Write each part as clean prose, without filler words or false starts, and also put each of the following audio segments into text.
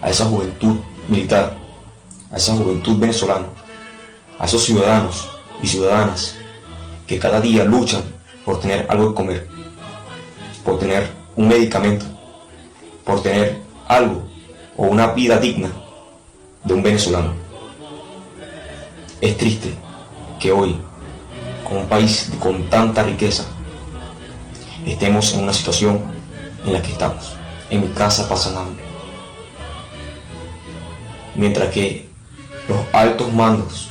a esa juventud militar, a esa juventud venezolana, a esos ciudadanos y ciudadanas que cada día luchan por tener algo que comer, por tener un medicamento, por tener algo o una vida digna de un venezolano. Es triste que hoy, con un país con tanta riqueza, estemos en una situación en la que estamos. En mi casa pasan hambre, mientras que los altos mandos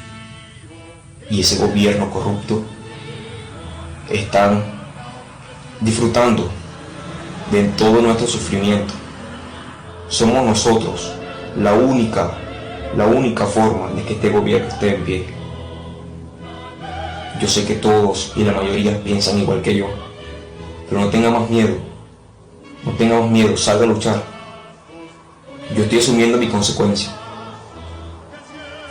y ese gobierno corrupto están disfrutando de todo nuestro sufrimiento. Somos nosotros la única forma de que este gobierno esté en pie. Yo sé que todos y la mayoría piensan igual que yo, pero no tenga más miedo, salga a luchar. Yo estoy asumiendo mi consecuencia.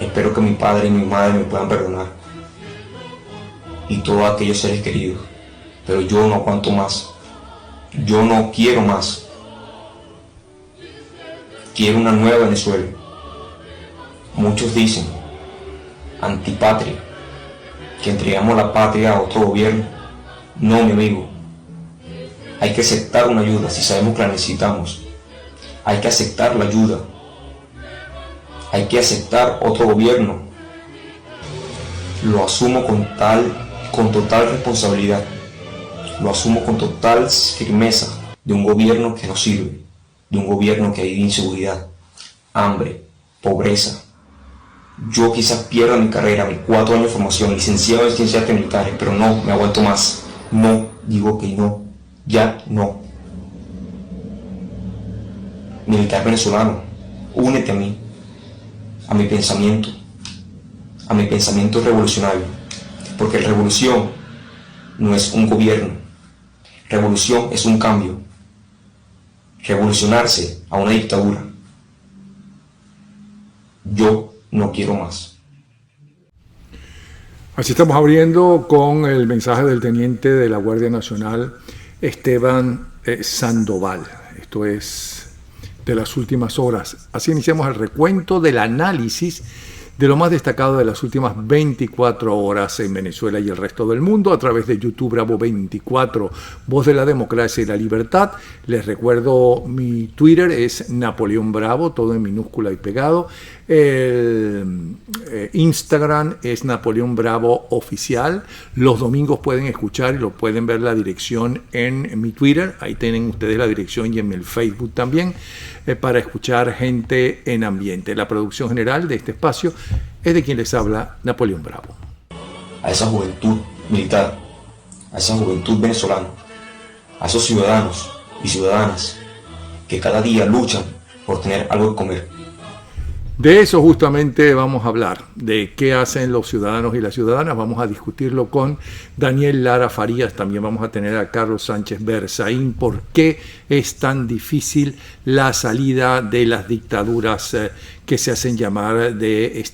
Espero que mi padre y mi madre me puedan perdonar, y todos aquellos seres queridos, pero yo no aguanto más, yo no quiero más. Quiero una nueva Venezuela. Muchos dicen, antipatria, que entregamos la patria a otro gobierno. No, mi amigo. Hay que aceptar una ayuda si sabemos que la necesitamos. Hay que aceptar la ayuda. Hay que aceptar otro gobierno. Lo asumo con total responsabilidad. Lo asumo con total firmeza de un gobierno que no sirve, de un gobierno que hay inseguridad, hambre, pobreza. Yo quizás pierda mi carrera, mis 4 años de formación, licenciado en ciencias militares, pero no, me aguanto más. No, digo que no, ya no. Militar venezolano, únete a mí, a mi pensamiento revolucionario, porque la revolución no es un gobierno, revolución es un cambio, revolucionarse a una dictadura. Yo no quiero más. Así estamos abriendo con el mensaje del teniente de la Guardia Nacional, Esteban Sandoval. Esto es de las últimas horas. Así iniciamos el recuento del análisis de lo más destacado de las últimas 24 horas en Venezuela y el resto del mundo a través de YouTube Bravo 24, Voz de la Democracia y la Libertad. Les recuerdo, mi Twitter es Napoleón Bravo, todo en minúscula y pegado. El Instagram es Napoleón Bravo Oficial. Los domingos pueden escuchar y lo pueden ver la dirección en mi Twitter. Ahí tienen ustedes la dirección y en el Facebook también, para escuchar Gente en Ambiente. La producción general de este espacio es de quien les habla, Napoleón Bravo. A esa juventud militar, a esa juventud venezolana, a esos ciudadanos y ciudadanas que cada día luchan por tener algo que comer. De eso justamente vamos a hablar, de qué hacen los ciudadanos y las ciudadanas. Vamos a discutirlo con Daniel Lara Farías, también vamos a tener a Carlos Sánchez Berzaín. ¿Por qué es tan difícil la salida de las dictaduras que se hacen llamar de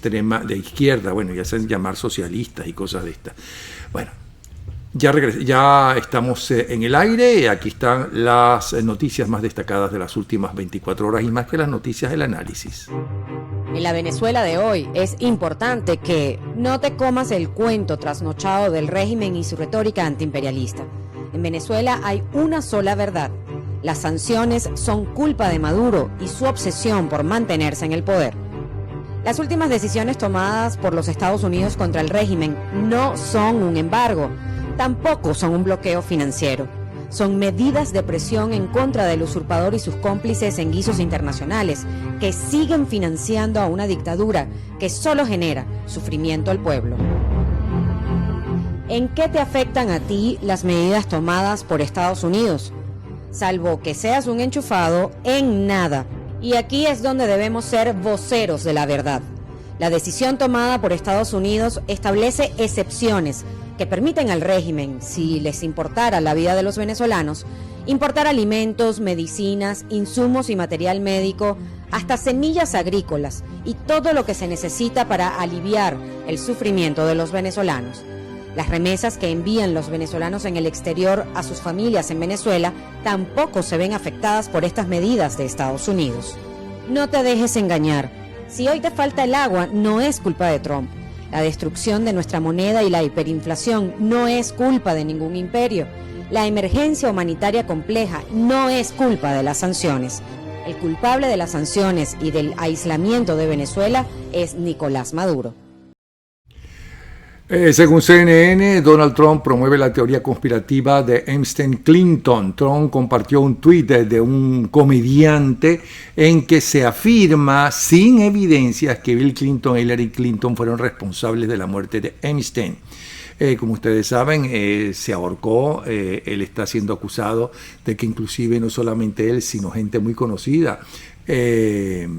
izquierda? Bueno, ya se hacen llamar socialistas y cosas de estas. Bueno, ya estamos en el aire y aquí están las noticias más destacadas de las últimas 24 horas y más que las noticias, el análisis. En la Venezuela de hoy es importante que no te comas el cuento trasnochado del régimen y su retórica antiimperialista. En Venezuela hay una sola verdad. Las sanciones son culpa de Maduro y su obsesión por mantenerse en el poder. Las últimas decisiones tomadas por los Estados Unidos contra el régimen no son un embargo, tampoco son un bloqueo financiero. Son medidas de presión en contra del usurpador y sus cómplices en guisos internacionales que siguen financiando a una dictadura que solo genera sufrimiento al pueblo. ¿En qué te afectan a ti las medidas tomadas por Estados Unidos? Salvo que seas un enchufado, en nada. Y aquí es donde debemos ser voceros de la verdad. La decisión tomada por Estados Unidos establece excepciones que permiten al régimen, si les importara la vida de los venezolanos, importar alimentos, medicinas, insumos y material médico, hasta semillas agrícolas y todo lo que se necesita para aliviar el sufrimiento de los venezolanos. Las remesas que envían los venezolanos en el exterior a sus familias en Venezuela tampoco se ven afectadas por estas medidas de Estados Unidos. No te dejes engañar. Si hoy te falta el agua, no es culpa de Trump. La destrucción de nuestra moneda y la hiperinflación no es culpa de ningún imperio. La emergencia humanitaria compleja no es culpa de las sanciones. El culpable de las sanciones y del aislamiento de Venezuela es Nicolás Maduro. Según CNN, Donald Trump promueve la teoría conspirativa de Epstein-Clinton. Trump compartió un tuit de un comediante en que se afirma sin evidencias que Bill Clinton y Hillary Clinton fueron responsables de la muerte de Epstein. Como ustedes saben, se ahorcó, él está siendo acusado de que inclusive no solamente él, sino gente muy conocida, él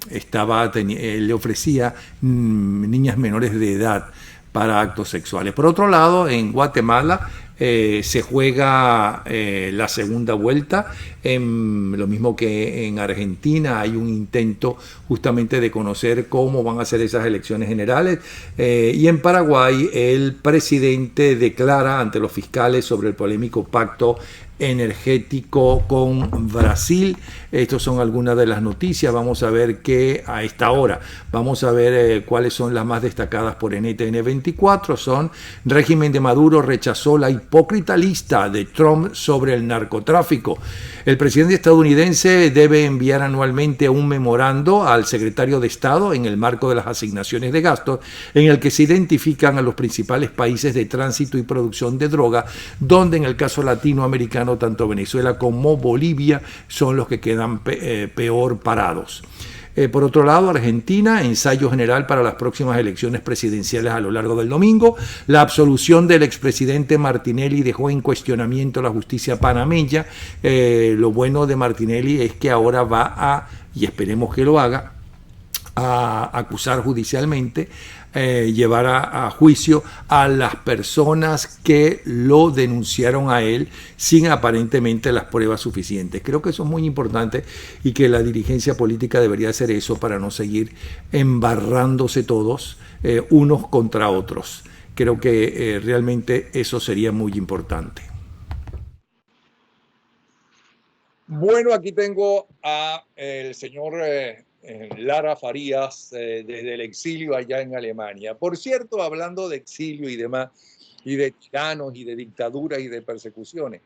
le ofrecía niñas menores de edad para actos sexuales. Por otro lado, en Guatemala se juega la segunda vuelta, lo mismo que en Argentina hay un intento justamente de conocer cómo van a ser esas elecciones generales, y en Paraguay el presidente declara ante los fiscales sobre el polémico pacto energético con Brasil. Estas son algunas de las noticias. Vamos a ver qué a esta hora. Vamos a ver cuáles son las más destacadas por NTN 24. Son: régimen de Maduro rechazó la hipócrita lista de Trump sobre el narcotráfico. El presidente estadounidense debe enviar anualmente un memorando al secretario de Estado en el marco de las asignaciones de gastos, en el que se identifican a los principales países de tránsito y producción de droga, donde en el caso latinoamericano tanto Venezuela como Bolivia son los que quedan peor parados. Por otro lado, Argentina, ensayo general para las próximas elecciones presidenciales a lo largo del domingo. La absolución del expresidente Martinelli dejó en cuestionamiento la justicia panameña. Lo bueno de Martinelli es que ahora va y esperemos que lo haga, a acusar judicialmente, llevar a juicio a las personas que lo denunciaron a él sin aparentemente las pruebas suficientes. Creo que eso es muy importante y que la dirigencia política debería hacer eso para no seguir embarrándose todos unos contra otros. Creo que realmente eso sería muy importante. Bueno, aquí tengo a el señor Lara Farías desde el exilio allá en Alemania. Por cierto, hablando de exilio y demás, y de tiranos y de dictaduras y de persecuciones,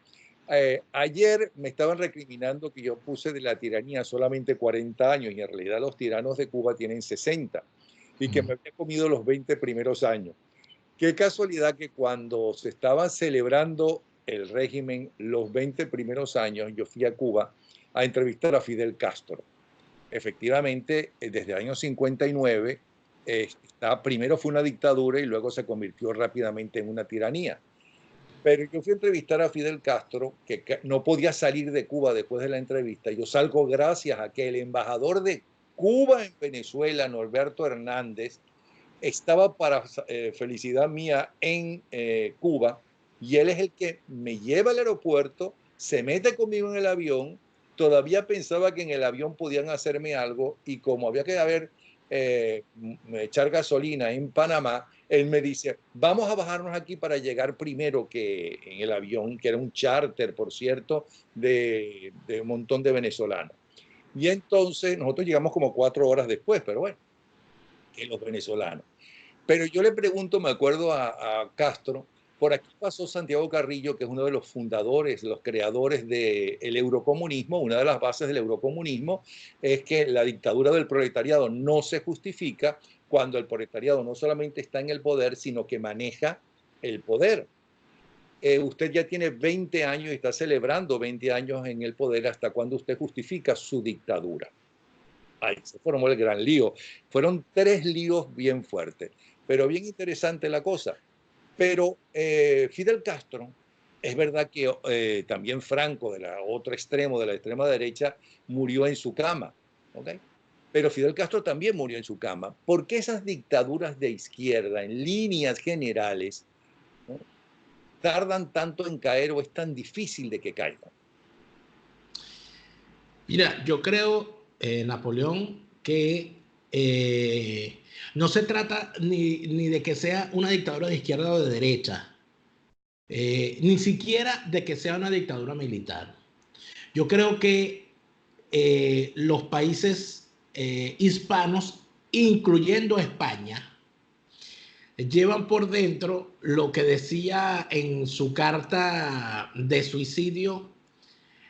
ayer me estaban recriminando que yo puse de la tiranía solamente 40 años y en realidad los tiranos de Cuba tienen 60 y que me había comido los 20 primeros años. Qué casualidad que cuando se estaba celebrando el régimen los 20 primeros años, yo fui a Cuba a entrevistar a Fidel Castro. Efectivamente, desde el año 59, primero fue una dictadura y luego se convirtió rápidamente en una tiranía. Pero yo fui a entrevistar a Fidel Castro, que no podía salir de Cuba después de la entrevista. Yo salgo gracias a que el embajador de Cuba en Venezuela, Norberto Hernández, estaba para felicidad mía en Cuba, y él es el que me lleva al aeropuerto, se mete conmigo en el avión. Todavía pensaba que en el avión podían hacerme algo y como había que echar gasolina en Panamá, él me dice, vamos a bajarnos aquí para llegar primero que en el avión, que era un charter, por cierto, de un montón de venezolanos. Y entonces nosotros llegamos como 4 horas después, pero bueno, que los venezolanos. Pero yo le pregunto, me acuerdo a Castro, por aquí pasó Santiago Carrillo, que es uno de los fundadores, los creadores del eurocomunismo. Una de las bases del eurocomunismo es que la dictadura del proletariado no se justifica cuando el proletariado no solamente está en el poder, sino que maneja el poder. Usted ya tiene 20 años y está celebrando 20 años en el poder. ¿Hasta cuándo usted justifica su dictadura? Ahí se formó el gran lío. Fueron 3 líos bien fuertes, pero bien interesante la cosa. Pero Fidel Castro, es verdad que también Franco, de la otro extremo, de la extrema derecha, murió en su cama, ¿okay? Pero Fidel Castro también murió en su cama. ¿Por qué esas dictaduras de izquierda, en líneas generales, ¿no?, tardan tanto en caer o es tan difícil de que caigan? Mira, yo creo, Napoleón, que no se trata ni de que sea una dictadura de izquierda o de derecha, ni siquiera de que sea una dictadura militar. Yo creo que los países hispanos, incluyendo España, llevan por dentro lo que decía en su carta de suicidio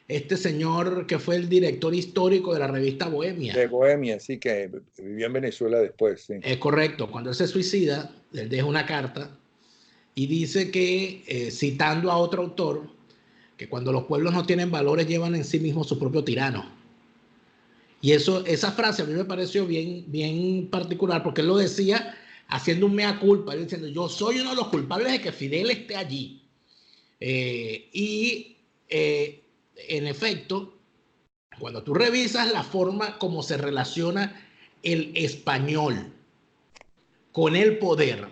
este señor que fue el director histórico de la revista Bohemia. De Bohemia, sí, que vivió en Venezuela después, sí. Es correcto, cuando él se suicida, él deja una carta y dice que, citando a otro autor, que cuando los pueblos no tienen valores llevan en sí mismos su propio tirano. Y esa frase a mí me pareció bien particular, porque él lo decía haciendo un mea culpa, él diciendo, yo soy uno de los culpables de que Fidel esté allí. En efecto, cuando tú revisas la forma como se relaciona el español con el poder,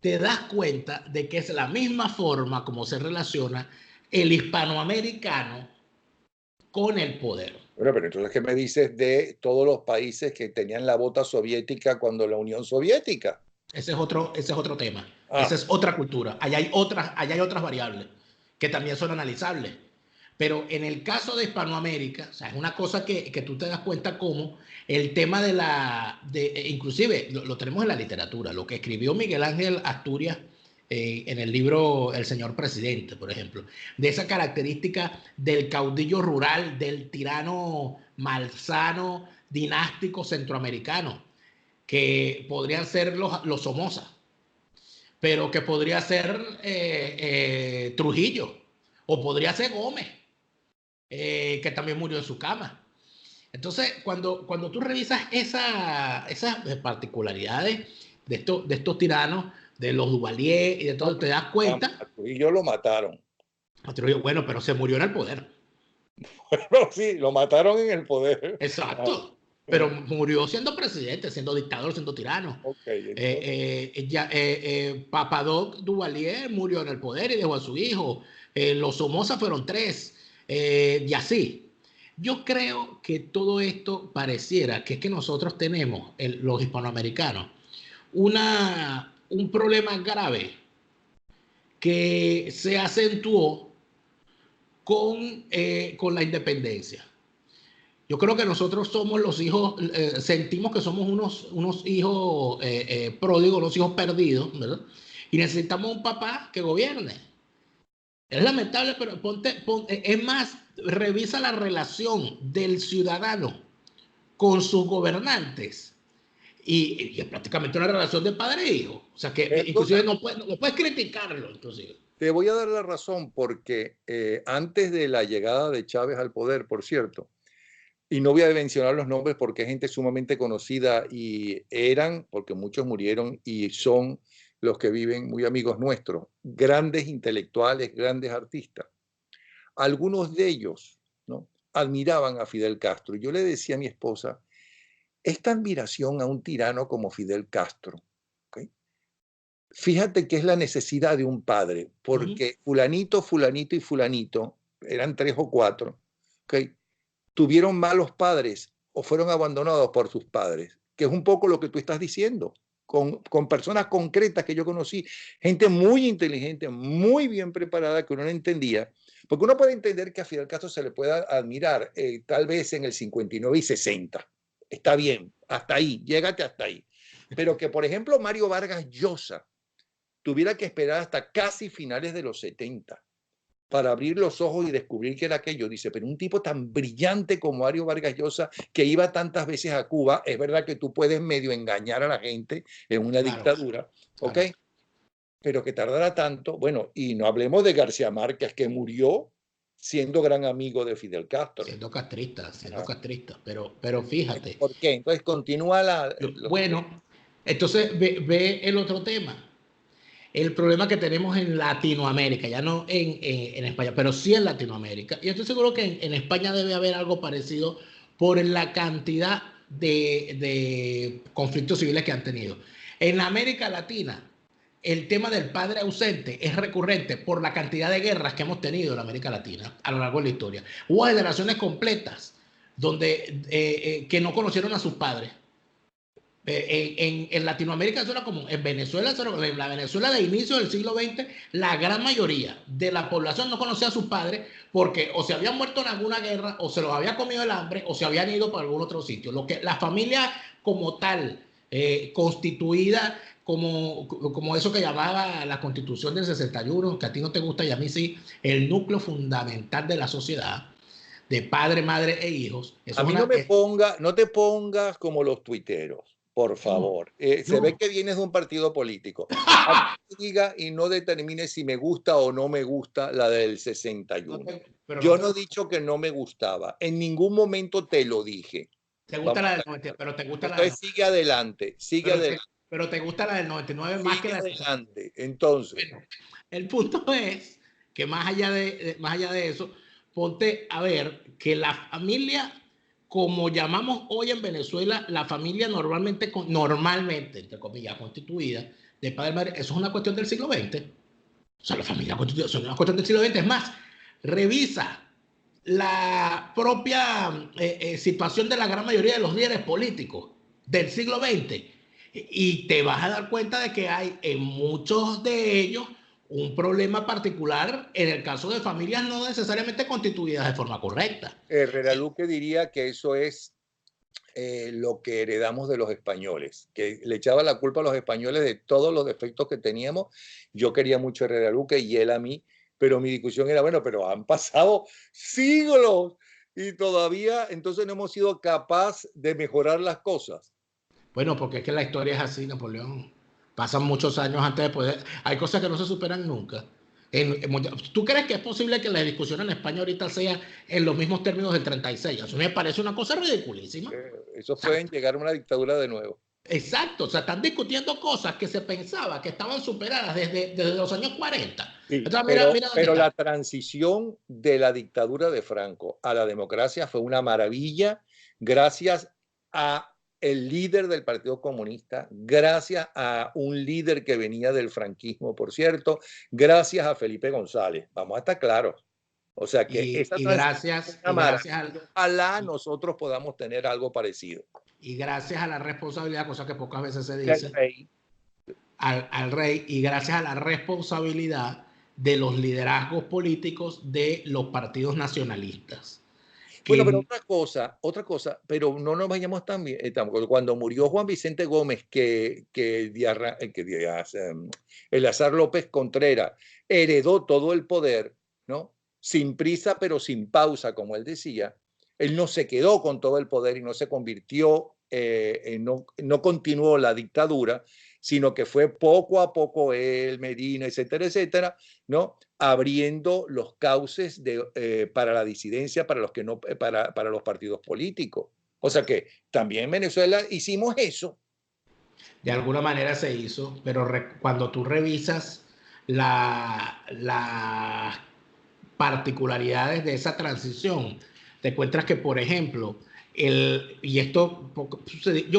te das cuenta de que es la misma forma como se relaciona el hispanoamericano con el poder. Bueno, pero entonces, ¿qué me dices de todos los países que tenían la bota soviética cuando la Unión Soviética? Ese es otro tema. Ah. Esa es otra cultura. Allá hay otras variables que también son analizables. Pero en el caso de Hispanoamérica, o sea, es una cosa que tú te das cuenta como el tema inclusive lo tenemos en la literatura, lo que escribió Miguel Ángel Asturias en el libro El Señor Presidente, por ejemplo, de esa característica del caudillo rural, del tirano malsano, dinástico centroamericano, que podrían ser los Somoza, pero que podría ser Trujillo, o podría ser Gómez, que también murió en su cama. Entonces, cuando tú revisas esas particularidades de estos tiranos, de los Duvalier y de todo, te das cuenta. A Trujillo lo mataron. A Trujillo, bueno, pero se murió en el poder. Bueno, sí, lo mataron en el poder. Exacto. Pero murió siendo presidente, siendo dictador, siendo tirano. Okay, Papadoc Duvalier murió en el poder y dejó a su hijo. Los Somoza fueron 3. Y así. Yo creo que todo esto pareciera que es que nosotros tenemos, los hispanoamericanos, un problema grave que se acentuó con la independencia. Yo creo que nosotros somos los hijos, sentimos que somos unos hijos pródigos, unos hijos perdidos, ¿verdad? Y necesitamos un papá que gobierne. Es lamentable, pero es más, revisa la relación del ciudadano con sus gobernantes y es prácticamente una relación de padre e hijo. O sea que inclusive no puedes criticarlo. Inclusive. Te voy a dar la razón porque antes de la llegada de Chávez al poder, por cierto, y no voy a mencionar los nombres porque es gente sumamente conocida y eran, porque muchos murieron y son los que viven, muy amigos nuestros, grandes intelectuales, grandes artistas. Algunos de ellos, ¿no?, admiraban a Fidel Castro. Yo le decía a mi esposa, esta admiración a un tirano como Fidel Castro, ¿okay?, fíjate que es la necesidad de un padre, porque fulanito, fulanito y fulanito, eran 3 o 4, ¿okay?, tuvieron malos padres o fueron abandonados por sus padres, que es un poco lo que tú estás diciendo. Con personas concretas que yo conocí, gente muy inteligente, muy bien preparada, que uno no entendía, porque uno puede entender que a Fidel Castro se le pueda admirar tal vez en el 59 y 60, está bien, hasta ahí, llégate hasta ahí, pero que por ejemplo Mario Vargas Llosa tuviera que esperar hasta casi finales de los 70 para abrir los ojos y descubrir que era aquello. Dice, pero un tipo tan brillante como Mario Vargas Llosa, que iba tantas veces a Cuba, es verdad que tú puedes medio engañar a la gente en una dictadura, ¿ok? Claro. Pero que tardara tanto, bueno, y no hablemos de García Márquez, que murió siendo gran amigo de Fidel Castro. Siendo castrista, pero fíjate. ¿Por qué? Entonces continúa Bueno, entonces ve el otro tema. El problema que tenemos en Latinoamérica, ya no en España, pero sí en Latinoamérica. Y estoy seguro que en España debe haber algo parecido por la cantidad de conflictos civiles que han tenido. En América Latina, el tema del padre ausente es recurrente por la cantidad de guerras que hemos tenido en América Latina a lo largo de la historia. Hubo generaciones completas que no conocieron a sus padres. En Latinoamérica eso era común. En Venezuela, en la Venezuela de inicio del siglo XX, la gran mayoría de la población no conocía a sus padres porque o se habían muerto en alguna guerra, o se los había comido el hambre, o se habían ido para algún otro sitio. La familia como tal, constituida como eso que llamaba la Constitución del 61, que a ti no te gusta y a mí sí, el núcleo fundamental de la sociedad, de padre, madre e hijos. A mí no te pongas como los tuiteros, por favor. Se ve que vienes de un partido político. Diga y no determine si me gusta o no me gusta la del 61. Yo no he dicho que no me gustaba. En ningún momento te lo dije. Te gusta la del 99, pero te gusta Entonces sigue adelante, pero te gusta la del 99 más que la del 60. Adelante. Entonces, bueno, el punto es que más allá de eso, ponte a ver que la familia, como llamamos hoy en Venezuela, la familia normalmente, entre comillas, constituida de padre y madre, eso es una cuestión del siglo XX. O sea, la familia constituida es una cuestión del siglo XX. Es más, revisa la propia situación de la gran mayoría de los líderes políticos del siglo XX y te vas a dar cuenta de que hay en muchos de ellos un problema particular en el caso de familias no necesariamente constituidas de forma correcta. Herrera Luque diría que eso es lo que heredamos de los españoles, que le echaba la culpa a los españoles de todos los defectos que teníamos. Yo quería mucho a Herrera Luque y él a mí, pero mi discusión era, bueno, pero han pasado siglos y todavía entonces no hemos sido capaces de mejorar las cosas. Bueno, porque es que la historia es así, Napoleón. Pasan muchos años antes de poder... Hay cosas que no se superan nunca. ¿Tú crees que es posible que la discusión en España ahorita sea en los mismos términos del 36? Eso me parece una cosa ridiculísima. Eso pueden llegar a una dictadura de nuevo. Exacto, o sea, están discutiendo cosas que se pensaba que estaban superadas desde los años 40. Sí, Entonces, pero la transición de la dictadura de Franco a la democracia fue una maravilla gracias a el líder del Partido Comunista, gracias a un líder que venía del franquismo, por cierto, gracias a Felipe González. Vamos a estar claros. O sea que ojalá nosotros podamos tener algo parecido. Y gracias a la responsabilidad, cosa que pocas veces se dice, al rey, y gracias a la responsabilidad de los liderazgos políticos de los partidos nacionalistas. Bueno, pero otra cosa, pero no nos vayamos tan bien. Cuando murió Juan Vicente Gómez, que Eleazar López Contreras heredó todo el poder, ¿no? Sin prisa, pero sin pausa, como él decía. Él no se quedó con todo el poder y no se convirtió, no continuó la dictadura, sino que fue poco a poco él, Medina, etcétera, etcétera, ¿no? Abriendo los cauces para la disidencia, para los partidos políticos. O sea que también en Venezuela hicimos eso. De alguna manera se hizo, pero cuando tú revisas las particularidades de esa transición, te encuentras que, por ejemplo, yo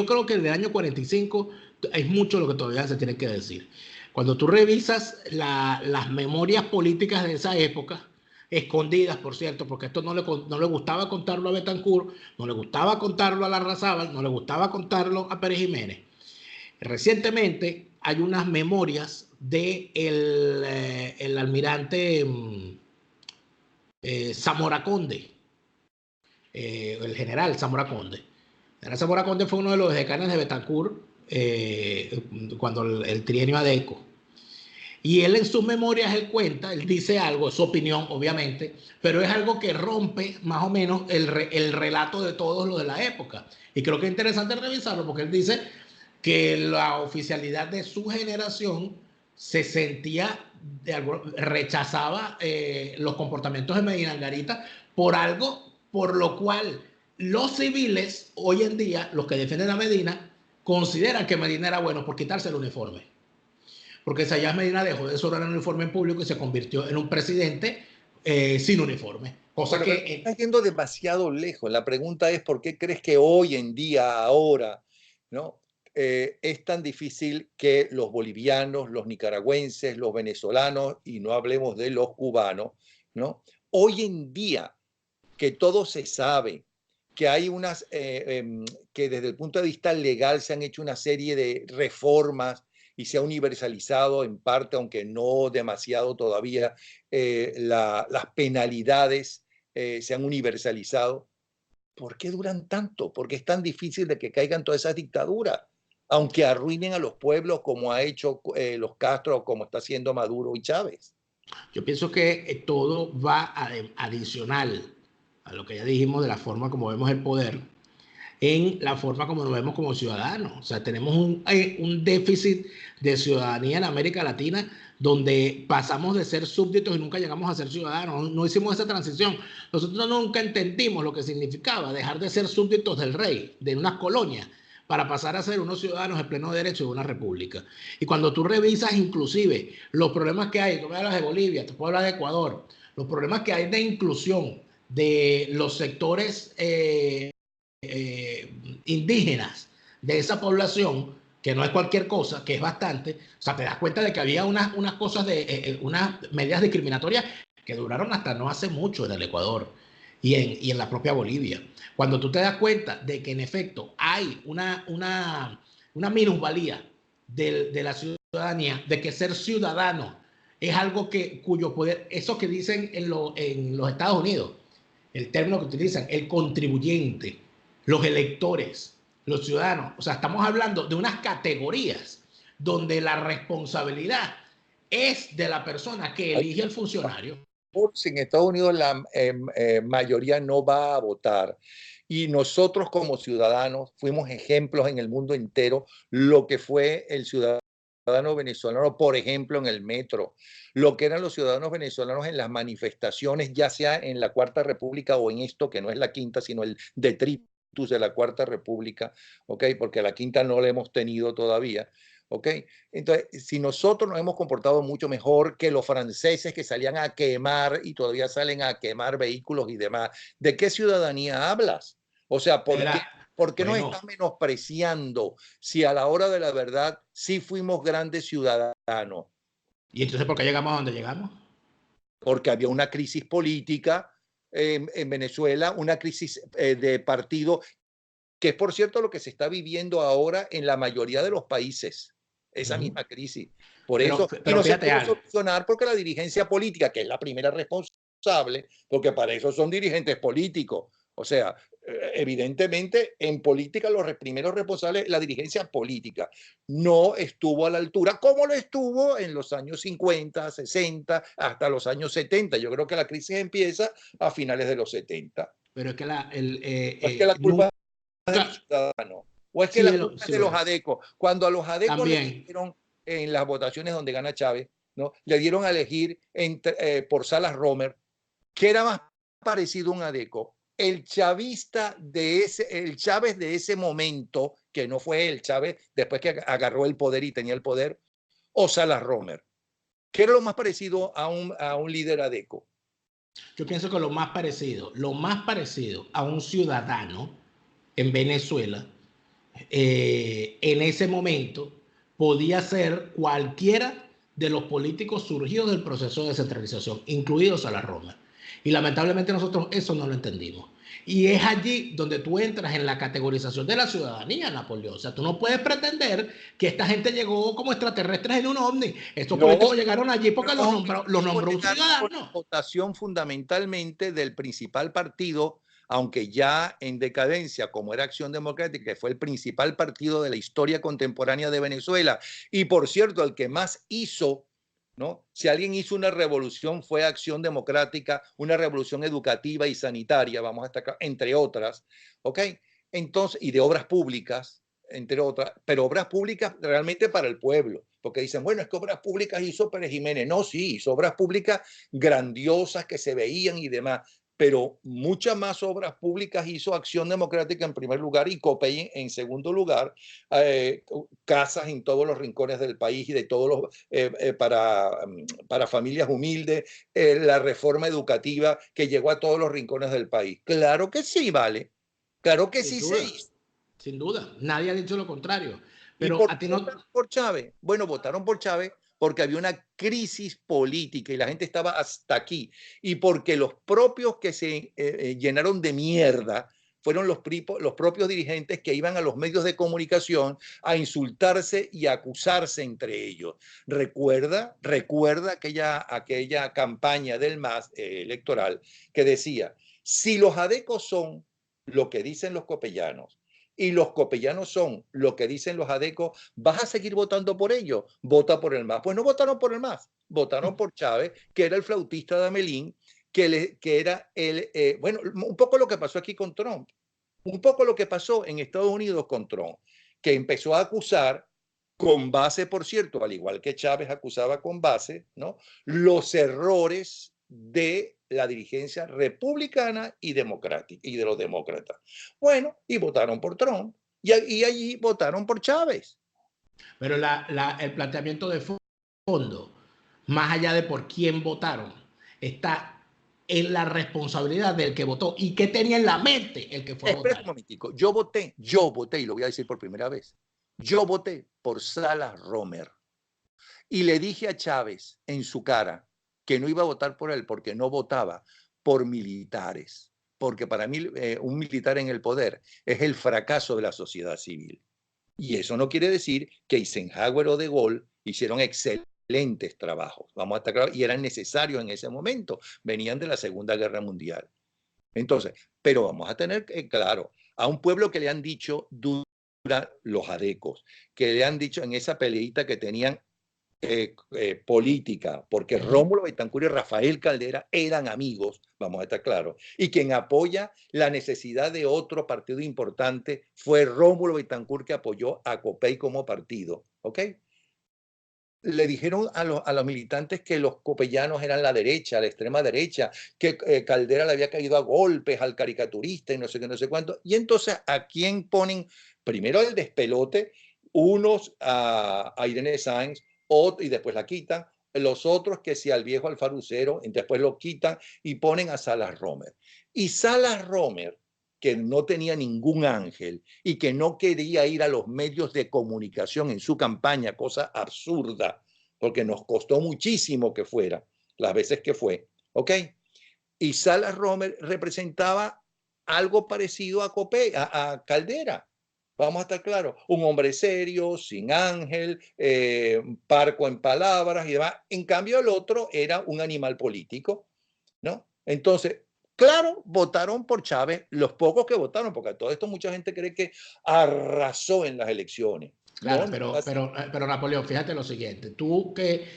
creo que en el año 45 hay mucho lo que todavía se tiene que decir. Cuando tú revisas las memorias políticas de esa época, escondidas, por cierto, porque esto no le gustaba contarlo a Betancourt, no le gustaba contarlo a Larrazábal, no le gustaba contarlo a Pérez Jiménez. Recientemente hay unas memorias del el almirante Zamora Conde, el general Zamora Conde. El general Zamora Conde fue uno de los decanes de Betancourt cuando el trienio Adeco. Y él en sus memorias, él cuenta, él dice algo, es su opinión obviamente, pero es algo que rompe más o menos el relato de todos los de la época. Y creo que es interesante revisarlo porque él dice que la oficialidad de su generación se sentía, rechazaba los comportamientos de Medina Angarita por algo por lo cual los civiles hoy en día, los que defienden a Medina, consideran que Medina era bueno por quitarse el uniforme. Porque Sayas Medina dejó de usar el uniforme en público y se convirtió en un presidente sin uniforme. Cosa que está yendo demasiado lejos. La pregunta es, ¿por qué crees que hoy en día, ahora, ¿no? Es tan difícil que los bolivianos, los nicaragüenses, los venezolanos, y no hablemos de los cubanos, ¿no? Hoy en día, que todo se sabe, que hay que desde el punto de vista legal se han hecho una serie de reformas y se ha universalizado en parte, aunque no demasiado todavía, las penalidades se han universalizado. ¿Por qué duran tanto? ¿Por qué es tan difícil de que caigan todas esas dictaduras? Aunque arruinen a los pueblos como ha hecho los Castro, como está haciendo Maduro y Chávez. Yo pienso que todo va adicional a lo que ya dijimos de la forma como vemos el poder, en la forma como nos vemos como ciudadanos. O sea, tenemos un déficit de ciudadanía en América Latina donde pasamos de ser súbditos y nunca llegamos a ser ciudadanos. No hicimos esa transición. Nosotros nunca entendimos lo que significaba dejar de ser súbditos del rey, de unas colonias, para pasar a ser unos ciudadanos de pleno derecho de una república. Y cuando tú revisas inclusive los problemas que hay, tú me hablas de Bolivia, te puedo hablar de Ecuador, los problemas que hay de inclusión de los sectores indígenas de esa población, que no es cualquier cosa, que es bastante, o sea, te das cuenta de que había unas cosas unas medidas discriminatorias que duraron hasta no hace mucho en el Ecuador y en la propia Bolivia. Cuando tú te das cuenta de que en efecto hay una minusvalía de la ciudadanía, de que ser ciudadano es algo cuyo poder, eso que dicen en los Estados Unidos, el término que utilizan, el contribuyente, los electores, los ciudadanos, o sea, estamos hablando de unas categorías donde la responsabilidad es de la persona que elige el funcionario. En Estados Unidos la mayoría no va a votar y nosotros como ciudadanos fuimos ejemplos en el mundo entero lo que fue el ciudadano venezolano, por ejemplo, en el metro, lo que eran los ciudadanos venezolanos en las manifestaciones, ya sea en la Cuarta República o en esto que no es la Quinta, sino el detritus de la Cuarta República, ¿ok? Porque la Quinta no la hemos tenido todavía. ¿Ok? Entonces, si nosotros nos hemos comportado mucho mejor que los franceses que salían a quemar y todavía salen a quemar vehículos y demás, ¿de qué ciudadanía hablas? O sea, ¿por qué nos estás menospreciando si a la hora de la verdad sí fuimos grandes ciudadanos? ¿Y entonces por qué llegamos a donde llegamos? Porque había una crisis política en Venezuela, una crisis de partido, que es por cierto lo que se está viviendo ahora en la mayoría de los países. Esa misma crisis. Por eso, y no se puede solucionar porque la dirigencia política, que es la primera responsable, porque para eso son dirigentes políticos. O sea, evidentemente en política los primeros responsables, la dirigencia política, no estuvo a la altura como lo estuvo en los años 50, 60, hasta los años 70. Yo creo que la crisis empieza a finales de los 70. Pero es que es que la culpa es del ciudadano. O es que la culpa es de los adecos. Cuando a los adecos le dieron en las votaciones donde gana Chávez, ¿no? Le dieron a elegir por Salas Romer, que era más parecido a un adeco. El chavista el Chávez de ese momento, que no fue el Chávez después que agarró el poder y tenía el poder, o Salas Romer, que era lo más parecido a un líder adeco. Yo pienso que lo más parecido a un ciudadano en Venezuela, en ese momento, podía ser cualquiera de los políticos surgidos del proceso de descentralización, incluidos a la Roma. Y lamentablemente nosotros eso no lo entendimos. Y es allí donde tú entras en la categorización de la ciudadanía, Napoleón. O sea, tú no puedes pretender que esta gente llegó como extraterrestres en un ovni. Estos políticos llegaron allí porque los nombró un ciudadano. Votación fundamentalmente del principal partido, aunque ya en decadencia, como era Acción Democrática, que fue el principal partido de la historia contemporánea de Venezuela. Y por cierto, el que más hizo, ¿no? Si alguien hizo una revolución fue Acción Democrática, una revolución educativa y sanitaria, vamos a destacar, entre otras, ¿ok? Entonces, y de obras públicas, entre otras, pero obras públicas realmente para el pueblo, porque dicen, bueno, es que obras públicas hizo Pérez Jiménez. No, sí, hizo obras públicas grandiosas que se veían y demás, pero muchas más obras públicas hizo Acción Democrática en primer lugar y COPEI en segundo lugar, casas en todos los rincones del país y de todos los, para familias humildes, la reforma educativa que llegó a todos los rincones del país. Claro que sí, vale. Claro que sí se hizo. Sin duda, nadie ha dicho lo contrario. Pero ¿Y a ti no votaron por Chávez? Bueno, votaron por Chávez porque había una crisis política y la gente estaba hasta aquí. Y porque los propios que se llenaron de mierda fueron los propios dirigentes que iban a los medios de comunicación a insultarse y a acusarse entre ellos. Recuerda aquella campaña del MAS electoral que decía, si los adecos son lo que dicen los copellanos y los copellanos son lo que dicen los adecos, ¿vas a seguir votando por ellos? Vota por el MAS. Pues no votaron por el MAS, votaron por Chávez, que era el flautista de Amelín, que era bueno, un poco lo que pasó aquí con Trump, un poco lo que pasó en Estados Unidos con Trump, que empezó a acusar con base, por cierto, al igual que Chávez acusaba con base, ¿no?, los errores de la dirigencia republicana y democrática y de los demócratas. Bueno, y votaron por Trump y allí votaron por Chávez. Pero el planteamiento de fondo, más allá de por quién votaron, está en la responsabilidad del que votó y qué tenía en la mente el que fue a votar. Espera un momentico, yo voté y lo voy a decir por primera vez. Yo voté por Salas Romer y le dije a Chávez en su cara que no iba a votar por él porque no votaba por militares, porque para mí un militar en el poder es el fracaso de la sociedad civil. Y eso no quiere decir que Eisenhower o De Gaulle hicieron excelentes trabajos, vamos a estar claros, y eran necesarios en ese momento, venían de la Segunda Guerra Mundial. Entonces, pero vamos a tener claro, a un pueblo que le han dicho los adecos, que le han dicho en esa peleita que tenían política, porque Rómulo Betancourt y Rafael Caldera eran amigos, vamos a estar claros, y quien apoya la necesidad de otro partido importante fue Rómulo Betancourt, que apoyó a Copey como partido, ¿ok? Le dijeron a los militantes que los copellanos eran la derecha, la extrema derecha, que Caldera le había caído a golpes al caricaturista y no sé qué, no sé cuánto. Y entonces, ¿a quién ponen? Primero el despelote, unos a Irene Sáenz, y después la quitan, los otros que si al viejo Alfarucero, y después lo quitan y ponen a Salas Romer. Y Salas Romer, que no tenía ningún ángel y que no quería ir a los medios de comunicación en su campaña, cosa absurda, porque nos costó muchísimo que fuera, las veces que fue, ¿ok? Y Salas Romer representaba algo parecido a Caldera. Vamos a estar claros, un hombre serio, sin ángel, parco en palabras y demás. En cambio, el otro era un animal político, ¿no? Entonces, claro, votaron por Chávez, los pocos que votaron, porque a todo esto mucha gente cree que arrasó en las elecciones. Claro, ¿no? pero Napoleón, fíjate lo siguiente, tú que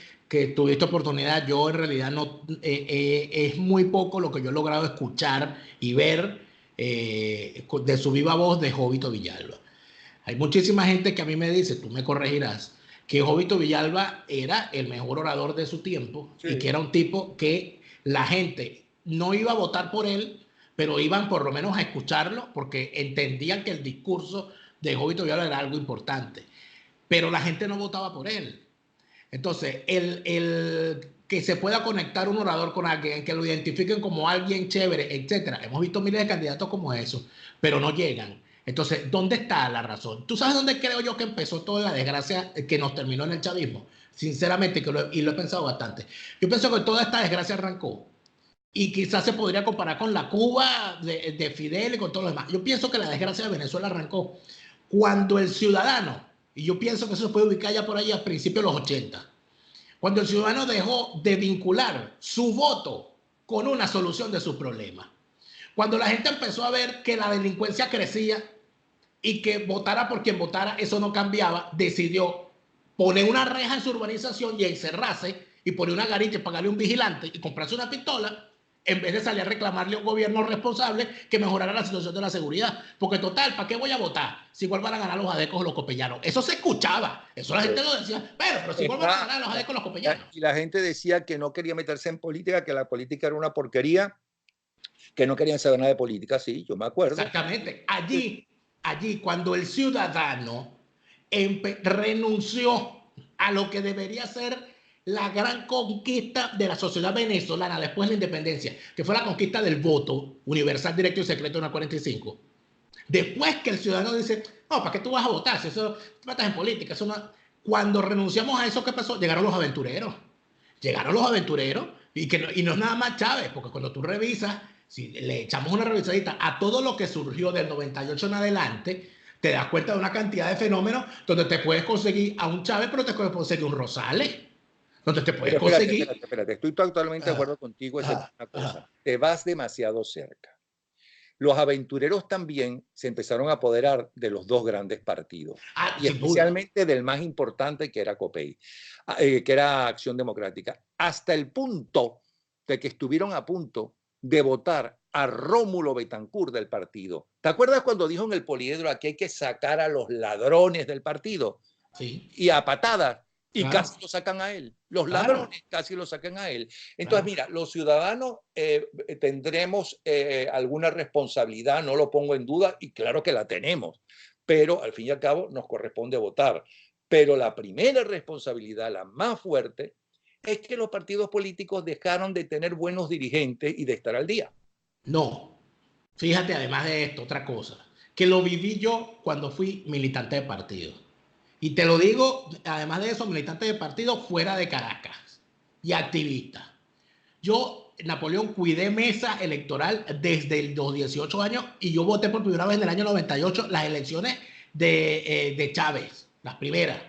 tuviste oportunidad, yo en realidad no, es muy poco lo que yo he logrado escuchar y ver de su viva voz de Jovito Villalba. Hay muchísima gente que a mí me dice, tú me corregirás, que Jovito Villalba era el mejor orador de su tiempo, sí, y que era un tipo que la gente no iba a votar por él, pero iban por lo menos a escucharlo porque entendían que el discurso de Jovito Villalba era algo importante, pero la gente no votaba por él. Entonces, el que se pueda conectar un orador con alguien, que lo identifiquen como alguien chévere, etcétera. Hemos visto miles de candidatos como eso, pero no llegan. Entonces, ¿dónde está la razón? ¿Tú sabes dónde creo yo que empezó toda la desgracia que nos terminó en el chavismo? Sinceramente, y lo he pensado bastante. Yo pienso que toda esta desgracia arrancó y quizás se podría comparar con la Cuba de Fidel y con todo lo demás. Yo pienso que la desgracia de Venezuela arrancó cuando el ciudadano, y yo pienso que eso se puede ubicar ya por ahí a principios de los 80, cuando el ciudadano dejó de vincular su voto con una solución de sus problemas. Cuando la gente empezó a ver que la delincuencia crecía y que votara por quien votara, eso no cambiaba, decidió poner una reja en su urbanización y encerrarse y poner una garita y pagarle un vigilante y comprarse una pistola en vez de salir a reclamarle a un gobierno responsable que mejorara la situación de la seguridad. Porque total, ¿para qué voy a votar si igual van a ganar los adecos o los copellanos? Eso se escuchaba, eso la gente lo decía, pero si igual van a ganar los adecos o los copellanos. Y la gente decía que no quería meterse en política, que la política era una porquería, que no querían saber nada de política, sí, yo me acuerdo. Exactamente, allí cuando el ciudadano renunció a lo que debería ser la gran conquista de la sociedad venezolana después de la independencia, que fue la conquista del voto universal, directo y secreto en la 45. Después que el ciudadano dice, no, ¿para qué tú vas a votar? Si eso te metas en política. Eso no... Cuando renunciamos a eso, ¿qué pasó? Llegaron los aventureros. Llegaron los aventureros y no es nada más Chávez, porque cuando tú revisas si le echamos una revisadita a todo lo que surgió del 98 en adelante, te das cuenta de una cantidad de fenómenos donde te puedes conseguir a un Chávez, pero te puedes conseguir un Rosales, donde te puedes Pero espérate, conseguir... espérate, espérate. Estoy totalmente de acuerdo contigo, excepto una cosa. Te vas demasiado cerca. Los aventureros también se empezaron a apoderar de los dos grandes partidos, y sin duda. especialmente del más importante, que era COPEI, que era Acción Democrática, hasta el punto de que estuvieron a punto de votar a Rómulo Betancourt del partido. ¿Te acuerdas cuando dijo en el Poliedro que hay que sacar a los ladrones del partido? Sí. Y a patadas, y Claro. casi lo sacan a él. Los Claro. ladrones casi lo sacan a él. Entonces, mira, los ciudadanos tendremos alguna responsabilidad, no lo pongo en duda, y claro que la tenemos, pero al fin y al cabo nos corresponde votar. Pero la primera responsabilidad, la más fuerte, es que los partidos políticos dejaron de tener buenos dirigentes y de estar al día. No. Fíjate, además de esto, otra cosa, que lo viví yo cuando fui militante de partido. Y te lo digo, además de eso, militante de partido fuera de Caracas y activista. Yo, Napoleón, cuidé mesa electoral desde los 18 años y yo voté por primera vez en el año 98 las elecciones de Chávez, las primeras.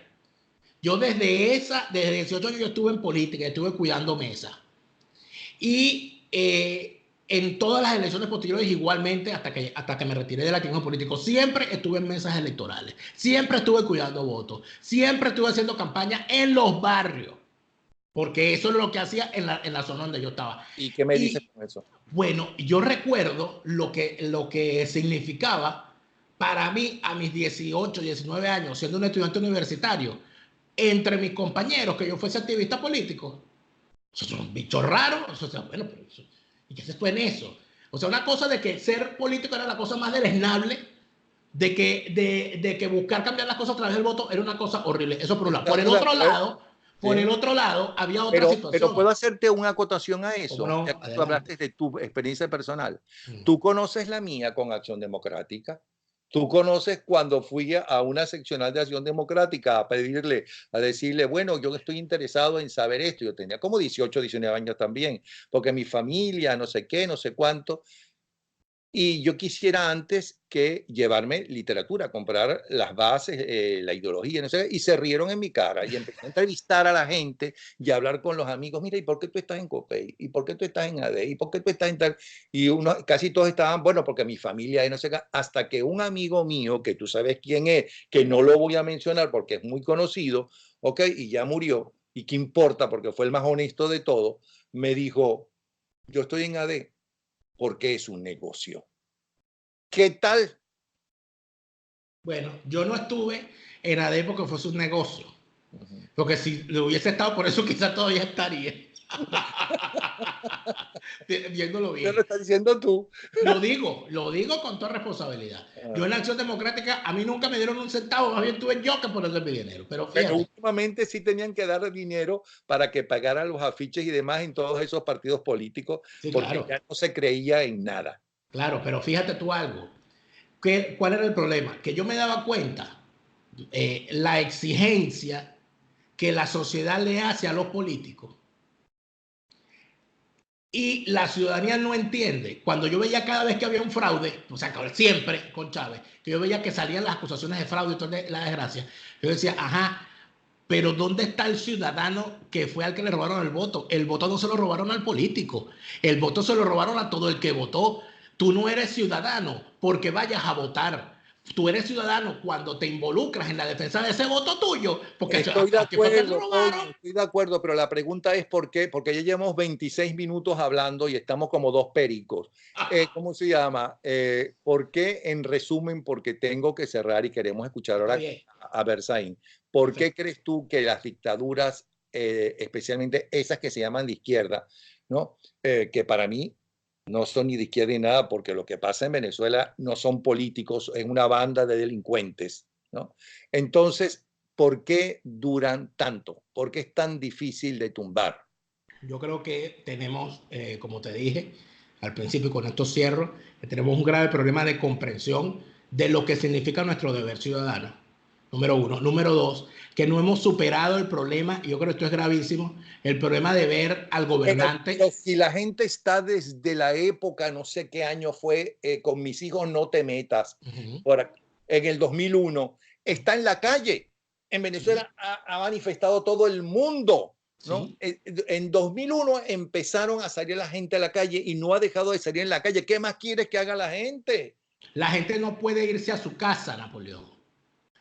Yo desde 18 años yo estuve en política, estuve cuidando mesa. Y en todas las elecciones posteriores igualmente, hasta que me retiré del activismo político, siempre estuve en mesas electorales, siempre estuve cuidando votos, siempre estuve haciendo campaña en los barrios, porque eso es lo que hacía en la zona donde yo estaba. ¿Y qué me dices con eso? Bueno, yo recuerdo lo que significaba para mí a mis 18, 19 años, siendo un estudiante universitario, entre mis compañeros, que yo fuese activista político. Eso es un bicho raro. O sea, bueno, pero eso, ¿y qué se fue en eso? O sea, una cosa de que ser político era la cosa más deleznable, de que buscar cambiar las cosas a través del voto era una cosa horrible. Eso por un lado. Por el otro lado, había otra situación. Pero puedo hacerte una acotación a eso. No? Ya que tú hablaste de tu experiencia personal. Mm. Tú conoces la mía con Acción Democrática. Tú conoces cuando fui a una seccional de Acción Democrática a decirle, bueno, yo estoy interesado en saber esto. Yo tenía como 18, 19 años también, porque mi familia, no sé qué, no sé cuánto. Y yo quisiera antes que llevarme literatura, comprar las bases, la ideología, no sé, y se rieron en mi cara y empecé a entrevistar a la gente y a hablar con los amigos. Mira, ¿y por qué tú estás en COPEI? ¿Y por qué tú estás en AD? ¿Y por qué tú estás en tal? Y casi todos estaban, bueno, porque mi familia, y no sé qué, hasta que un amigo mío, que tú sabes quién es, que no lo voy a mencionar porque es muy conocido, ok, y ya murió, y qué importa porque fue el más honesto de todos, me dijo, yo estoy en AD porque es un negocio. ¿Qué tal? Bueno, yo no estuve en AD porque fue un negocio. Porque si lo hubiese estado, por eso quizás todavía estaría. Viéndolo bien. ¿Qué lo estás diciendo tú? Lo digo con toda responsabilidad. Yo en la Acción Democrática, a mí nunca me dieron un centavo, más bien tuve yo que ponerle mi dinero. Pero últimamente sí tenían que dar dinero para que pagaran los afiches y demás en todos esos partidos políticos, sí, porque claro, ya no se creía en nada. Claro, pero fíjate tú algo. ¿Cuál era el problema? Que yo me daba cuenta la exigencia que la sociedad le hace a los políticos. Y la ciudadanía no entiende. Cuando yo veía cada vez que había un fraude, o sea, siempre con Chávez, que yo veía que salían las acusaciones de fraude y toda la desgracia, yo decía, ajá, pero ¿dónde está el ciudadano que fue al que le robaron el voto? El voto no se lo robaron al político, el voto se lo robaron a todo el que votó. Tú no eres ciudadano porque vayas a votar. Tú eres ciudadano cuando te involucras en la defensa de ese voto tuyo. Porque estoy de acuerdo, pero la pregunta es ¿por qué? Porque ya llevamos 26 minutos hablando y estamos como dos pericos. ¿Cómo se llama? ¿Por qué? En resumen, porque tengo que cerrar y queremos escuchar ahora a Berzaín. ¿Por qué crees tú que las dictaduras, especialmente esas que se llaman de izquierda, ¿no? Que para mí no son ni de izquierda ni nada, porque lo que pasa en Venezuela no son políticos, es una banda de delincuentes, ¿no? Entonces, ¿por qué duran tanto? ¿Por qué es tan difícil de tumbar? Yo creo que tenemos, como te dije al principio, y con esto cierro, que tenemos un grave problema de comprensión de lo que significa nuestro deber ciudadano. Número uno. Número dos, que no hemos superado el problema, y yo creo que esto es gravísimo, el problema de ver al gobernante. Pero si la gente está desde la época, no sé qué año fue, con mis hijos no te metas, en el 2001, está en la calle. En Venezuela ha manifestado todo el mundo, ¿no? Sí. En 2001 empezaron a salir la gente a la calle y no ha dejado de salir en la calle. ¿Qué más quieres que haga la gente? La gente no puede irse a su casa, Napoleón.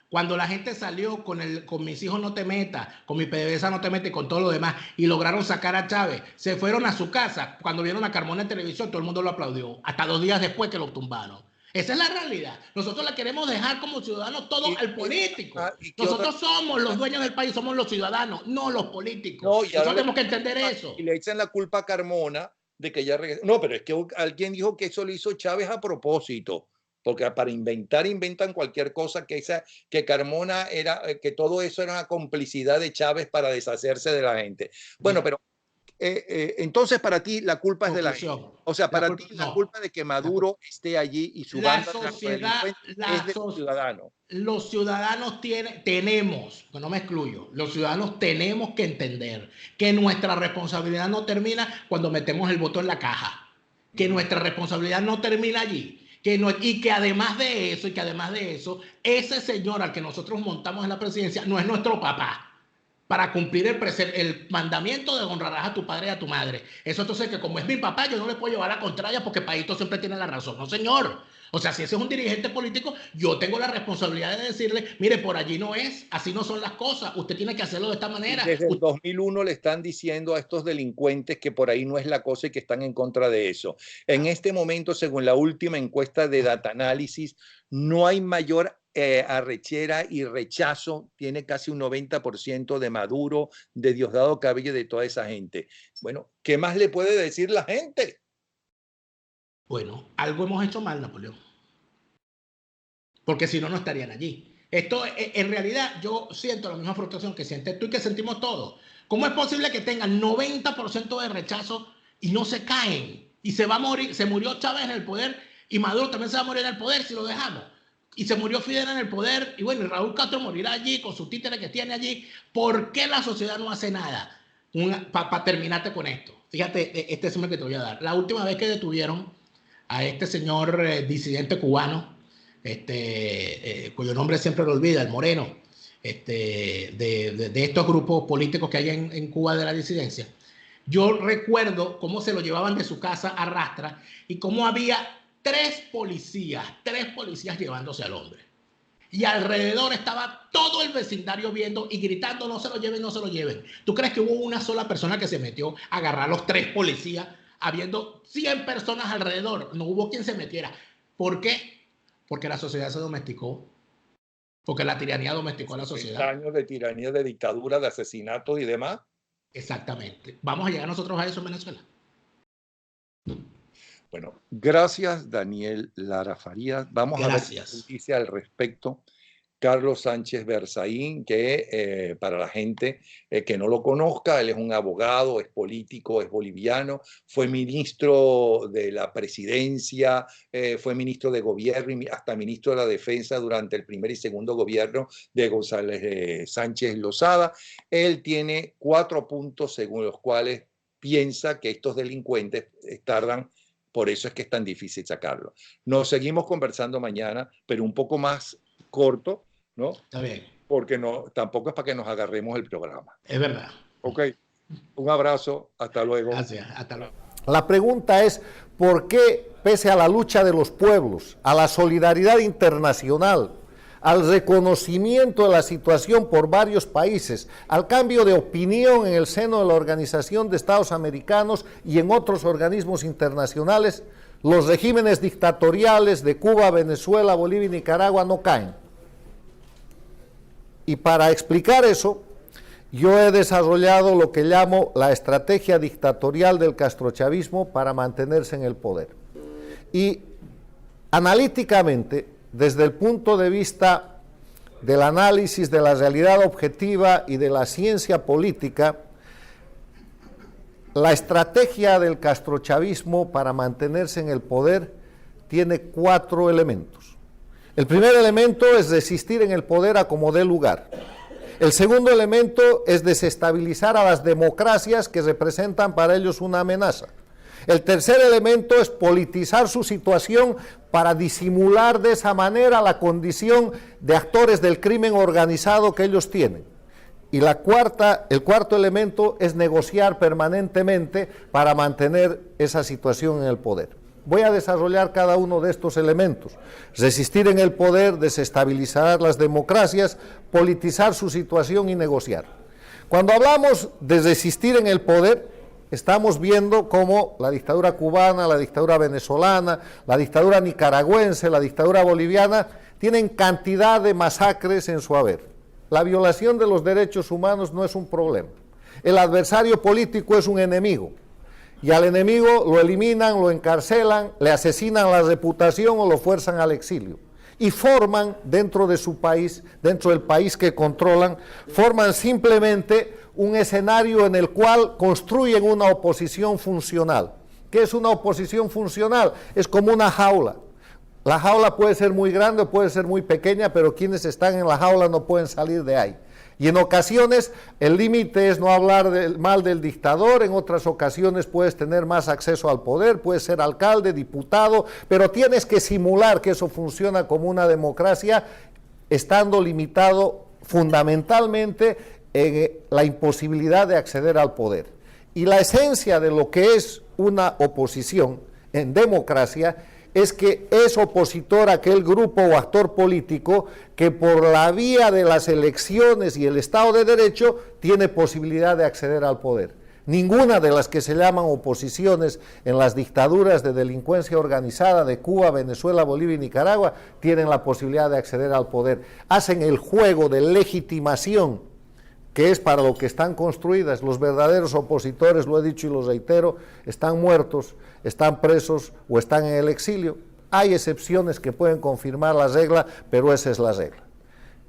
Cuando la gente salió con mis hijos no te metas, con mi PDVSA no te metas y con todo lo demás, y lograron sacar a Chávez, se fueron a su casa. Cuando vieron a Carmona en televisión, todo el mundo lo aplaudió, hasta 2 días después que lo tumbaron. Esa es la realidad. Nosotros la queremos dejar como ciudadanos todo al político. Nosotros somos los dueños del país, somos los ciudadanos, no los políticos. No, nosotros tenemos que entender eso. Y le echan la culpa a Carmona de que ya regresó. No, pero es que alguien dijo que eso lo hizo Chávez a propósito. Porque para inventan cualquier cosa, que Carmona que todo eso era una complicidad de Chávez para deshacerse de la gente. Bueno, pero entonces para ti la culpa es de la gente. O sea, para ti la culpa de que Maduro esté allí y su banda es del ciudadano. Los ciudadanos tenemos, que no me excluyo, los ciudadanos tenemos que entender que nuestra responsabilidad no termina cuando metemos el voto en la caja. Que nuestra responsabilidad no termina allí. Y que además de eso, ese señor al que nosotros montamos en la presidencia no es nuestro papá para cumplir el mandamiento de honrarás a tu padre y a tu madre. Eso entonces que como es mi papá, yo no le puedo llevar la contraria porque Paito siempre tiene la razón. No, señor. O sea, si ese es un dirigente político, yo tengo la responsabilidad de decirle, mire, por allí no es, así no son las cosas, usted tiene que hacerlo de esta manera. Desde el 2001 le están diciendo a estos delincuentes que por ahí no es la cosa y que están en contra de eso. En este momento, según la última encuesta de Data Analysis, no hay mayor arrechera y rechazo, tiene casi un 90% de Maduro, de Diosdado Cabello, de toda esa gente. Bueno, ¿qué más le puede decir la gente? Bueno, algo hemos hecho mal, Napoleón. Porque si no, no estarían allí. Esto, en realidad, yo siento la misma frustración que sientes tú y que sentimos todos. ¿Cómo es posible que tengan 90% de rechazo y no se caen? Y se va a morir, se murió Chávez en el poder y Maduro también se va a morir en el poder si lo dejamos. Y se murió Fidel en el poder y bueno, y Raúl Castro morirá allí con sus títeres que tiene allí. ¿Por qué la sociedad no hace nada? Para terminarte con esto. Fíjate, este es el que te voy a dar. La última vez que detuvieron a este señor disidente cubano, cuyo nombre siempre lo olvida, el Moreno, de estos grupos políticos que hay en Cuba de la disidencia. Yo recuerdo cómo se lo llevaban de su casa a Rastra y cómo había tres policías llevándose al hombre. Y alrededor estaba todo el vecindario viendo y gritando, no se lo lleven, no se lo lleven. ¿Tú crees que hubo una sola persona que se metió a agarrar a los tres policías? Habiendo 100 personas alrededor, no hubo quien se metiera. ¿Por qué? Porque la sociedad se domesticó. Porque la tiranía domesticó a la sociedad. Años de tiranía, de dictadura, de asesinatos y demás. Exactamente. ¿Vamos a llegar nosotros a eso en Venezuela? Bueno, gracias Daniel Lara Farías. Vamos a ver qué dice al respecto Carlos Sánchez Berzaín, que para la gente que no lo conozca, él es un abogado, es político, es boliviano, fue ministro de la presidencia, fue ministro de gobierno y hasta ministro de la defensa durante el primer y segundo gobierno de González Sánchez Lozada. Él tiene 4 puntos según los cuales piensa que estos delincuentes tardan. Por eso es que es tan difícil sacarlo. Nos seguimos conversando mañana, pero un poco más corto, ¿no? Está bien. Porque no, tampoco es para que nos agarremos el programa. Es verdad. Ok. Un abrazo. Hasta luego. Gracias. Hasta luego. La pregunta es, ¿por qué, pese a la lucha de los pueblos, a la solidaridad internacional, al reconocimiento de la situación por varios países, al cambio de opinión en el seno de la Organización de Estados Americanos y en otros organismos internacionales, los regímenes dictatoriales de Cuba, Venezuela, Bolivia y Nicaragua no caen? Y para explicar eso, yo he desarrollado lo que llamo la estrategia dictatorial del castrochavismo para mantenerse en el poder. Y analíticamente, desde el punto de vista del análisis de la realidad objetiva y de la ciencia política, la estrategia del castrochavismo para mantenerse en el poder tiene 4 elementos. El primer elemento es resistir en el poder a como dé lugar. El segundo elemento es desestabilizar a las democracias que representan para ellos una amenaza. El tercer elemento es politizar su situación para disimular de esa manera la condición de actores del crimen organizado que ellos tienen. Y el cuarto elemento es negociar permanentemente para mantener esa situación en el poder. Voy a desarrollar cada uno de estos elementos. Resistir en el poder, desestabilizar las democracias, politizar su situación y negociar. Cuando hablamos de resistir en el poder, estamos viendo cómo la dictadura cubana, la dictadura venezolana, la dictadura nicaragüense, la dictadura boliviana, tienen cantidad de masacres en su haber. La violación de los derechos humanos no es un problema. El adversario político es un enemigo. Y al enemigo lo eliminan, lo encarcelan, le asesinan la reputación o lo fuerzan al exilio. Y forman dentro de su país, dentro del país que controlan, forman simplemente un escenario en el cual construyen una oposición funcional. ¿Qué es una oposición funcional? Es como una jaula. La jaula puede ser muy grande o puede ser muy pequeña, pero quienes están en la jaula no pueden salir de ahí. Y en ocasiones el límite es no hablar mal del dictador, en otras ocasiones puedes tener más acceso al poder, puedes ser alcalde, diputado, pero tienes que simular que eso funciona como una democracia, estando limitado fundamentalmente en la imposibilidad de acceder al poder. Y la esencia de lo que es una oposición en democracia es que es opositor a aquel grupo o actor político que por la vía de las elecciones y el Estado de Derecho tiene posibilidad de acceder al poder. Ninguna de las que se llaman oposiciones en las dictaduras de delincuencia organizada de Cuba, Venezuela, Bolivia y Nicaragua tienen la posibilidad de acceder al poder. Hacen el juego de legitimación que es para lo que están construidas. Los verdaderos opositores, lo he dicho y lo reitero, están muertos, están presos o están en el exilio. Hay excepciones que pueden confirmar la regla, pero esa es la regla.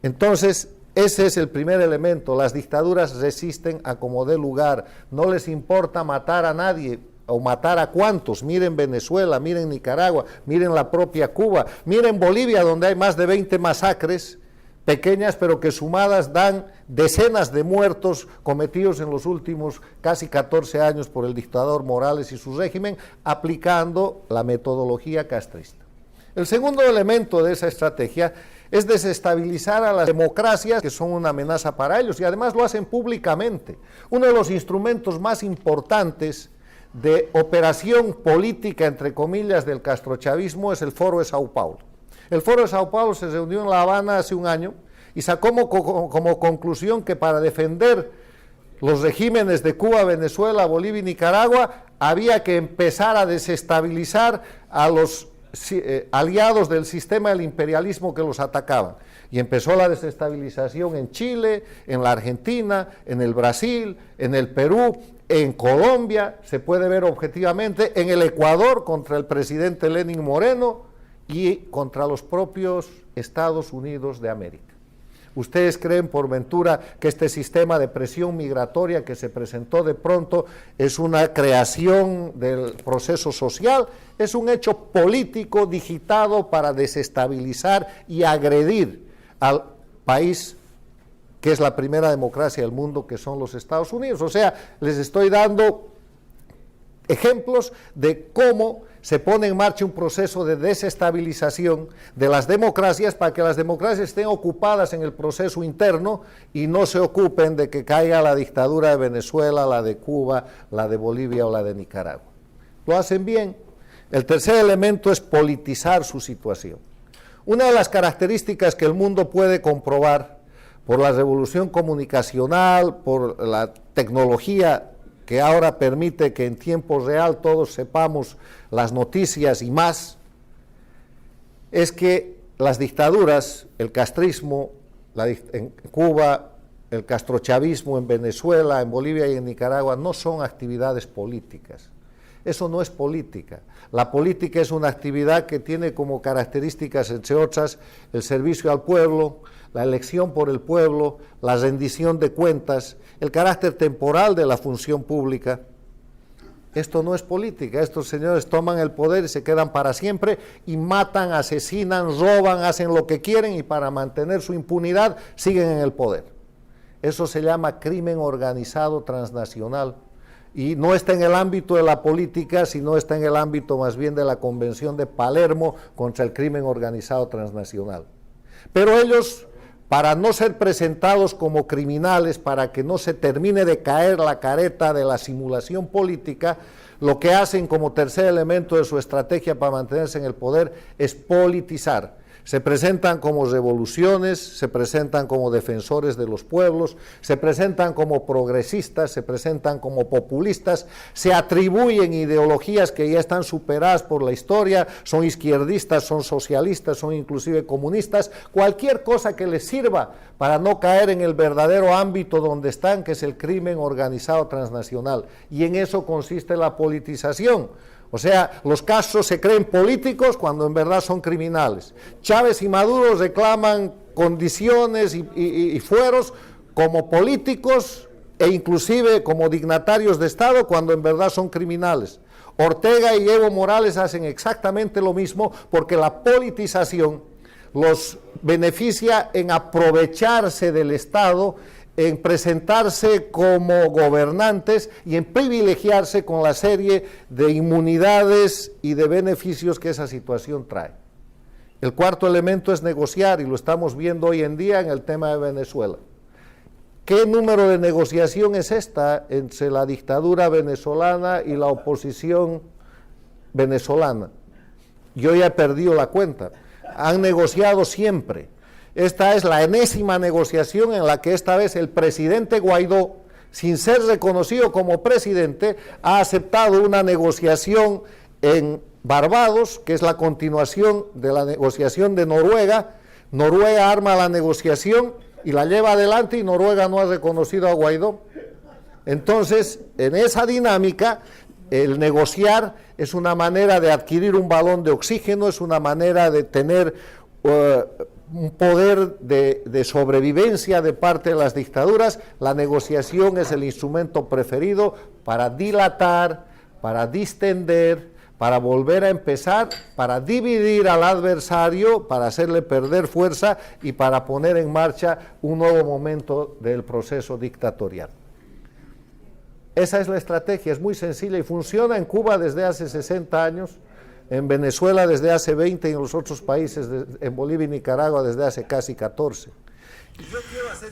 Entonces, ese es el primer elemento. Las dictaduras resisten a como dé lugar. No les importa matar a nadie o matar a cuantos. Miren Venezuela, miren Nicaragua, miren la propia Cuba, miren Bolivia, donde hay más de 20 masacres pequeñas, pero que sumadas dan decenas de muertos cometidos en los últimos casi 14 años por el dictador Morales y su régimen, aplicando la metodología castrista. El segundo elemento de esa estrategia es desestabilizar a las democracias que son una amenaza para ellos, y además lo hacen públicamente. Uno de los instrumentos más importantes de operación política, entre comillas, del castrochavismo es el Foro de Sao Paulo. El Foro de Sao Paulo se reunió en La Habana hace un año y sacó como conclusión que para defender los regímenes de Cuba, Venezuela, Bolivia y Nicaragua había que empezar a desestabilizar a los aliados del sistema del imperialismo que los atacaban. Y empezó la desestabilización en Chile, en la Argentina, en el Brasil, en el Perú, en Colombia, se puede ver objetivamente, en el Ecuador contra el presidente Lenín Moreno, y contra los propios Estados Unidos de América. ¿Ustedes creen por ventura que este sistema de presión migratoria que se presentó de pronto es una creación del proceso social? Es un hecho político digitado para desestabilizar y agredir al país que es la primera democracia del mundo, que son los Estados Unidos. O sea, les estoy dando ejemplos de cómo se pone en marcha un proceso de desestabilización de las democracias para que las democracias estén ocupadas en el proceso interno y no se ocupen de que caiga la dictadura de Venezuela, la de Cuba, la de Bolivia o la de Nicaragua. Lo hacen bien. El tercer elemento es politizar su situación. Una de las características que el mundo puede comprobar por la revolución comunicacional, por la tecnología que ahora permite que en tiempo real todos sepamos las noticias y más, es que las dictaduras, el castrismo en Cuba, el castrochavismo en Venezuela, en Bolivia y en Nicaragua, no son actividades políticas. Eso no es política. La política es una actividad que tiene como características, entre otras, el servicio al pueblo, la elección por el pueblo, la rendición de cuentas, el carácter temporal de la función pública. Esto no es política, estos señores toman el poder y se quedan para siempre y matan, asesinan, roban, hacen lo que quieren y para mantener su impunidad siguen en el poder. Eso se llama crimen organizado transnacional y no está en el ámbito de la política, sino está en el ámbito más bien de la Convención de Palermo contra el crimen organizado transnacional. Pero ellos, para no ser presentados como criminales, para que no se termine de caer la careta de la simulación política, lo que hacen como tercer elemento de su estrategia para mantenerse en el poder es politizar. Se presentan como revoluciones, se presentan como defensores de los pueblos, se presentan como progresistas, se presentan como populistas, se atribuyen ideologías que ya están superadas por la historia, son izquierdistas, son socialistas, son inclusive comunistas, cualquier cosa que les sirva para no caer en el verdadero ámbito donde están, que es el crimen organizado transnacional. Y en eso consiste la politización. O sea, los Castro se creen políticos cuando en verdad son criminales. Chávez y Maduro reclaman condiciones y fueros como políticos e inclusive como dignatarios de Estado cuando en verdad son criminales. Ortega y Evo Morales hacen exactamente lo mismo porque la politización los beneficia en aprovecharse del Estado, en presentarse como gobernantes y en privilegiarse con la serie de inmunidades y de beneficios que esa situación trae. El cuarto elemento es negociar, y lo estamos viendo hoy en día en el tema de Venezuela. ¿Qué número de negociación es esta entre la dictadura venezolana y la oposición venezolana? Yo ya he perdido la cuenta. Han negociado siempre. Esta es la enésima negociación en la que esta vez el presidente Guaidó, sin ser reconocido como presidente, ha aceptado una negociación en Barbados, que es la continuación de la negociación de Noruega. Noruega arma la negociación y la lleva adelante y Noruega no ha reconocido a Guaidó. Entonces, en esa dinámica, el negociar es una manera de adquirir un balón de oxígeno, es una manera de tener un poder de sobrevivencia de parte de las dictaduras. La negociación es el instrumento preferido para dilatar, para distender, para volver a empezar, para dividir al adversario, para hacerle perder fuerza y para poner en marcha un nuevo momento del proceso dictatorial. Esa es la estrategia, es muy sencilla y funciona en Cuba desde hace 60 años, en Venezuela desde hace 20 y en los otros países, en Bolivia y Nicaragua desde hace casi 14.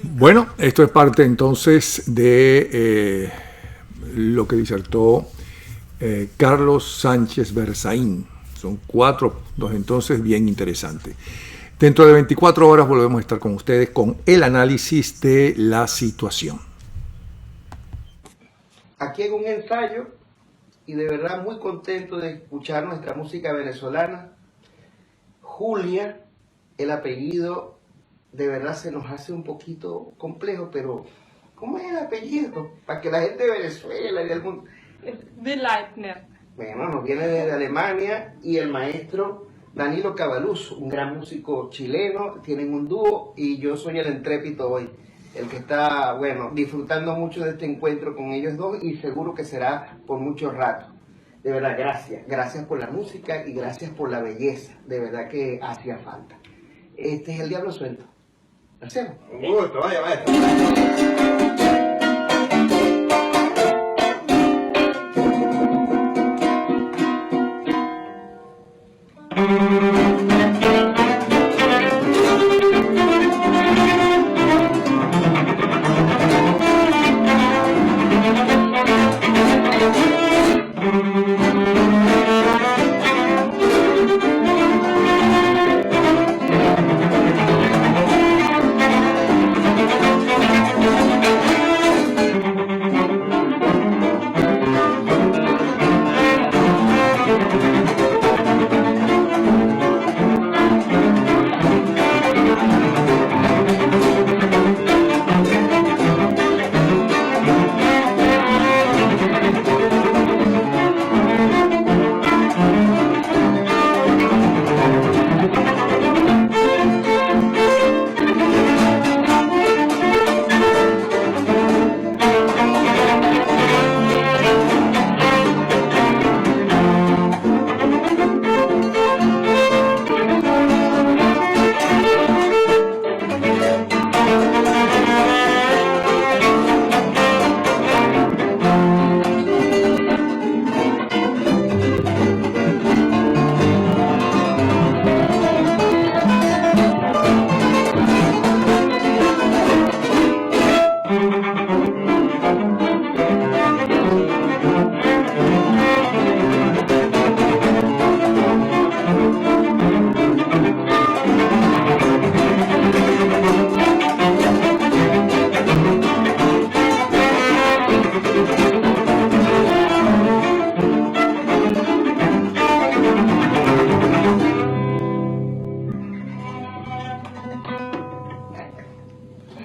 Bueno, esto es parte entonces de lo que disertó Carlos Sánchez Berzaín. Son 4 puntos entonces bien interesantes. Dentro de 24 horas volvemos a estar con ustedes con el análisis de la situación. Aquí en un ensayo, y de verdad muy contento de escuchar nuestra música venezolana. Julia, el apellido de verdad se nos hace un poquito complejo, pero ¿cómo es el apellido? Para que la gente de Venezuela y algún... De Leitner. Bueno, nos viene desde Alemania, y el maestro Danilo Cabaluz, un gran músico chileno, tienen un dúo y yo soy el entrépito hoy, el que está, bueno, disfrutando mucho de este encuentro con ellos dos y seguro que será por mucho rato. De verdad, gracias por la música y gracias por la belleza, de verdad que hacía falta. Este es El Diablo Suelto. ¿Lo hacemos? Un gusto, vaya, vaya.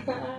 Ah.